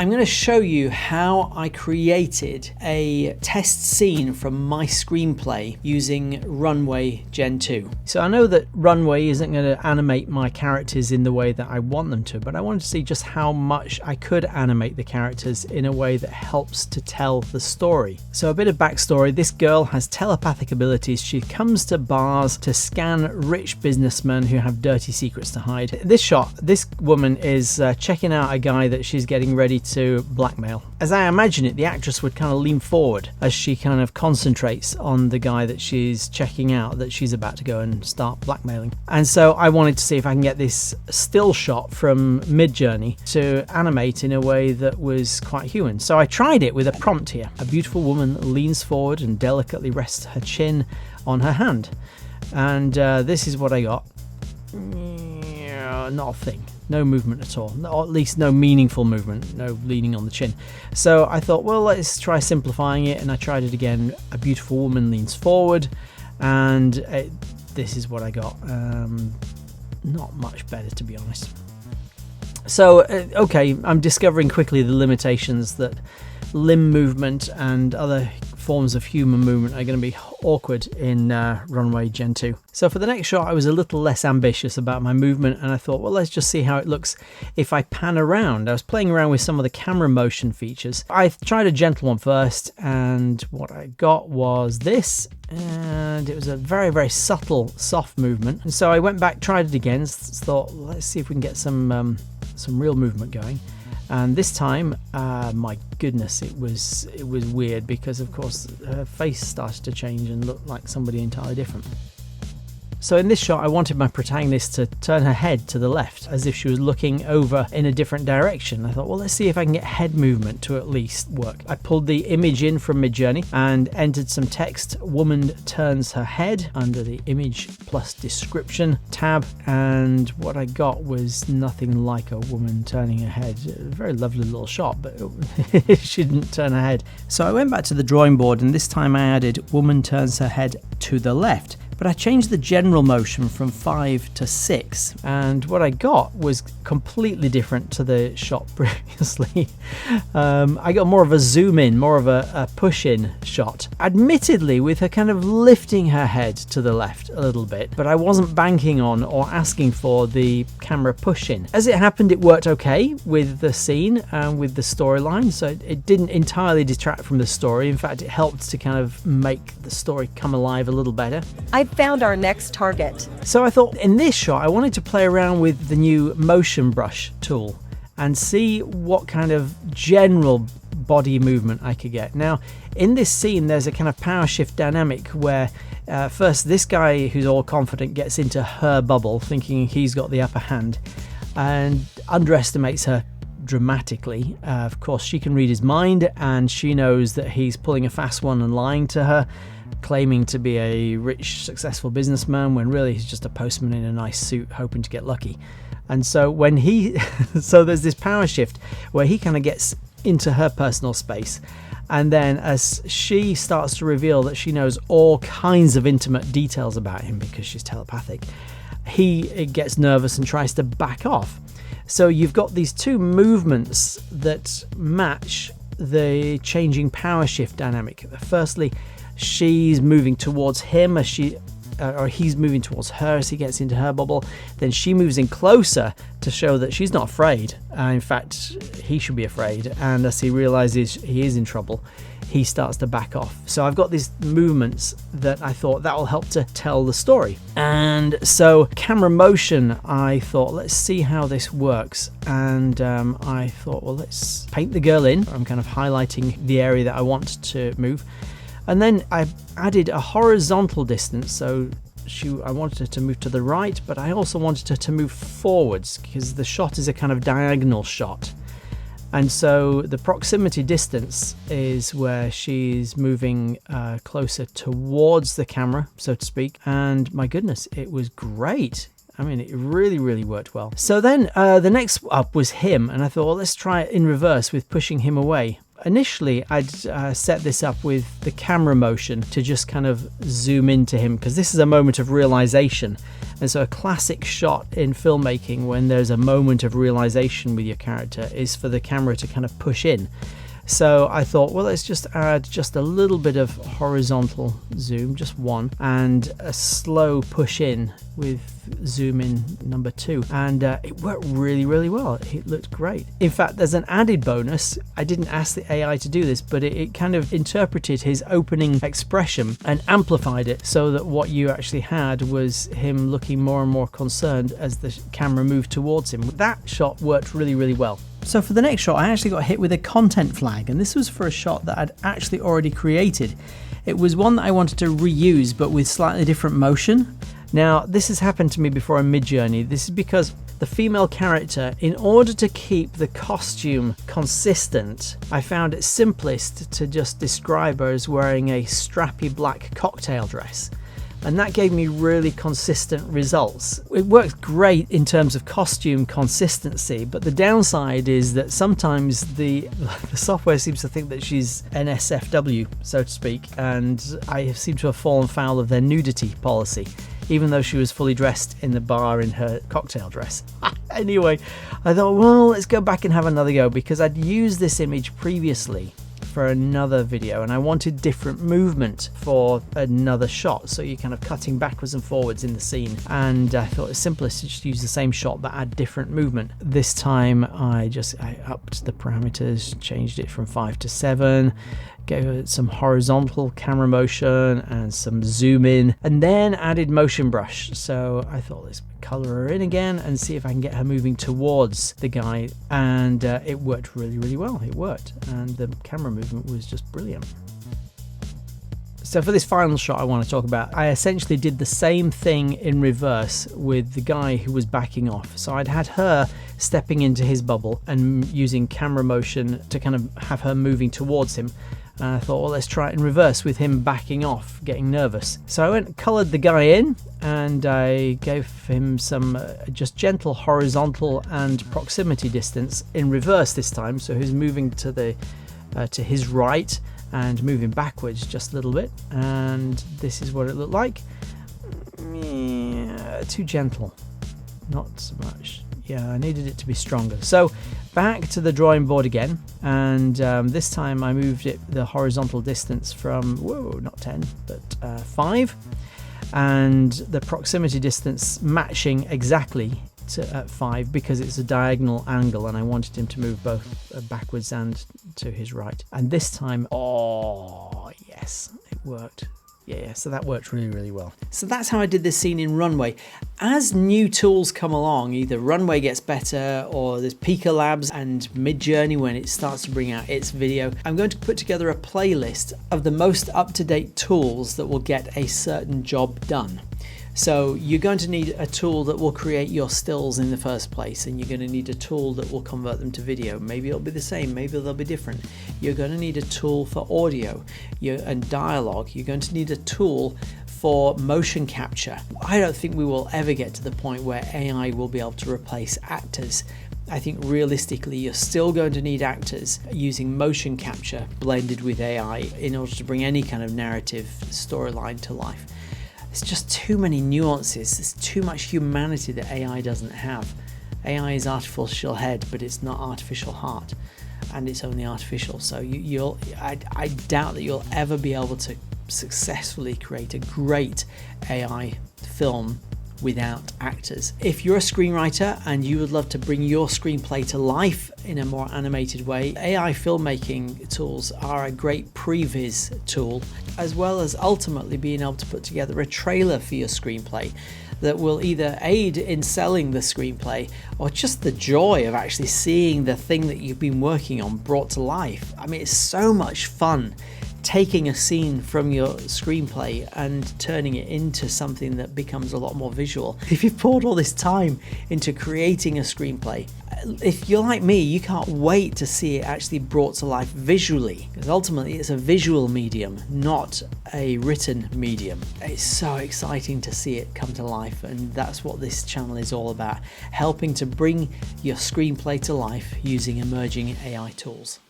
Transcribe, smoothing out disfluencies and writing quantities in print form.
I'm going to show you how I created a test scene from my screenplay using Runway Gen2. So I know that Runway isn't going to animate my characters in the way that I want them to, but I wanted to see just how much I could animate the characters in a way that helps to tell the story. So a bit of backstory: this girl has telepathic abilities. She comes to bars to scan rich businessmen who have dirty secrets to hide. This shot, this woman is checking out a guy that she's getting ready to blackmail. As I imagine it, the actress would kind of lean forward as she kind of concentrates on the guy that she's checking out, that she's about to go and start blackmailing. And so I wanted to see if I can get this still shot from Midjourney to animate in a way that was quite human. So I tried it with a prompt here. A beautiful woman leans forward and delicately rests her chin on her hand. And this is what I got. Not a thing. No movement at all, or at least no meaningful movement, no leaning on the chin. So I thought, well, let's try simplifying it, and I tried it again. A beautiful woman leans forward, and this is what I got. Not much better, to be honest. So, okay, I'm discovering quickly the limitations that limb movement and other forms of human movement are going to be awkward in Runway Gen 2. So for the next shot, I was a little less ambitious about my movement, and I thought, well, let's just see how it looks if I pan around. I was playing around with some of the camera motion features. I tried a gentle one first, and what I got was this, and it was a very, very subtle, soft movement. And so I went back, tried it again, thought, let's see if we can get some real movement going. And this time, my goodness, it was weird, because of course her face started to change and look like somebody entirely different. So in this shot, I wanted my protagonist to turn her head to the left, as if she was looking over in a different direction. I thought, well, let's see if I can get head movement to at least work. I pulled the image in from Midjourney and entered some text. Woman turns her head under the image plus description tab, and what I got was nothing like a woman turning her head. A very lovely little shot, but she didn't turn her head. So I went back to the drawing board, and this time I added woman turns her head to the left. But I changed the general motion from 5 to 6, and what I got was completely different to the shot previously. I got more of a zoom in, more of a push in shot, admittedly with her kind of lifting her head to the left a little bit, but I wasn't banking on or asking for the camera push in. As it happened, it worked okay with the scene and with the storyline, so it didn't entirely detract from the story. In fact, it helped to kind of make the story come alive a little better. I found our next target. So I thought in this shot I wanted to play around with the new motion brush tool and see what kind of general body movement I could get. Now in this scene there's a kind of power shift dynamic where first this guy who's all confident gets into her bubble thinking he's got the upper hand and underestimates her dramatically. Of course she can read his mind, and she knows that he's pulling a fast one and lying to her, claiming to be a rich, successful businessman when really he's just a postman in a nice suit hoping to get lucky. And so when so there's this power shift where he kind of gets into her personal space, and then as she starts to reveal that she knows all kinds of intimate details about him because she's telepathic, he gets nervous and tries to back off. So you've got these two movements that match the changing power shift dynamic. Firstly, she's moving towards him as or he's moving towards her as he gets into her bubble. Then she moves in closer to show that she's not afraid. In fact, he should be afraid. And as he realizes he is in trouble, he starts to back off. So I've got these movements that I thought that will help to tell the story. And so camera motion, I thought, let's see how this works. And I thought, well, let's paint the girl in. I'm kind of highlighting the area that I want to move. And then I added a horizontal distance, so I wanted her to move to the right, but I also wanted her to move forwards because the shot is a kind of diagonal shot. And so the proximity distance is where she's moving closer towards the camera, so to speak. And my goodness, it was great. I mean, it really, really worked well. So then the next up was him, and I thought, well, let's try it in reverse with pushing him away. initially I'd set this up with the camera motion to just kind of zoom into him, because this is a moment of realization. And so a classic shot in filmmaking when there's a moment of realization with your character is for the camera to kind of push in. So I thought, well, let's just add just a little bit of horizontal zoom, just one, and a slow push in with zoom in number 2. And it worked really, really well. It looked great. In fact, there's an added bonus. I didn't ask the AI to do this, but it kind of interpreted his opening expression and amplified it so that what you actually had was him looking more and more concerned as the camera moved towards him. That shot worked really, really well. So for the next shot, I actually got hit with a content flag, and this was for a shot that I'd actually already created. It was one that I wanted to reuse, but with slightly different motion. Now, this has happened to me before in Midjourney. This is because the female character, in order to keep the costume consistent, I found it simplest to just describe her as wearing a strappy black cocktail dress. And that gave me really consistent results. It works great in terms of costume consistency, but the downside is that sometimes the software seems to think that she's NSFW, so to speak, and I seem to have fallen foul of their nudity policy, even though she was fully dressed in the bar in her cocktail dress. Anyway, I thought, well, let's go back and have another go, because I'd used this image previously for another video and I wanted different movement for another shot, so you're kind of cutting backwards and forwards in the scene, and I thought it's simplest to just use the same shot but add different movement. This time I upped the parameters, changed it from 5 to 7, gave it some horizontal camera motion and some zoom in, and then added motion brush. So I thought, let's color her in again and see if I can get her moving towards the guy, and it worked really, really well. It worked, and the camera movement was just brilliant. So for this final shot I want to talk about, I essentially did the same thing in reverse with the guy who was backing off. So I'd had her stepping into his bubble and using camera motion to kind of have her moving towards him. And I thought, well, let's try it in reverse with him backing off, getting nervous. So I went and coloured the guy in, and I gave him some just gentle horizontal and proximity distance in reverse this time. So he's moving to his right and moving backwards just a little bit. And this is what it looked like. Yeah, too gentle, not so much. Yeah, I needed it to be stronger. So back to the drawing board again, and this time I moved the horizontal distance from, whoa, not 10, but 5, and the proximity distance matching exactly at 5 because it's a diagonal angle and I wanted him to move both backwards and to his right. And this time, oh yes, it worked. Yeah, so that worked really, really well. So that's how I did this scene in Runway. As new tools come along, either Runway gets better or there's Pika Labs and Midjourney when it starts to bring out its video, I'm going to put together a playlist of the most up-to-date tools that will get a certain job done. So you're going to need a tool that will create your stills in the first place, and you're going to need a tool that will convert them to video. Maybe it'll be the same, maybe they'll be different. You're going to need a tool for audio and dialogue. You're going to need a tool for motion capture. I don't think we will ever get to the point where AI will be able to replace actors. I think realistically you're still going to need actors using motion capture blended with AI in order to bring any kind of narrative storyline to life. There's just too many nuances. There's too much humanity that AI doesn't have. AI is artificial head, but it's not artificial heart, and it's only artificial. So I doubt that you'll ever be able to successfully create a great AI film without actors. If you're a screenwriter and you would love to bring your screenplay to life in a more animated way, AI filmmaking tools are a great previs tool, as well as ultimately being able to put together a trailer for your screenplay that will either aid in selling the screenplay or just the joy of actually seeing the thing that you've been working on brought to life. I mean, it's so much fun taking a scene from your screenplay and turning it into something that becomes a lot more visual. If you've poured all this time into creating a screenplay, if you're like me, you can't wait to see it actually brought to life visually, because ultimately it's a visual medium, not a written medium. It's so exciting to see it come to life, and that's what this channel is all about, helping to bring your screenplay to life using emerging AI tools.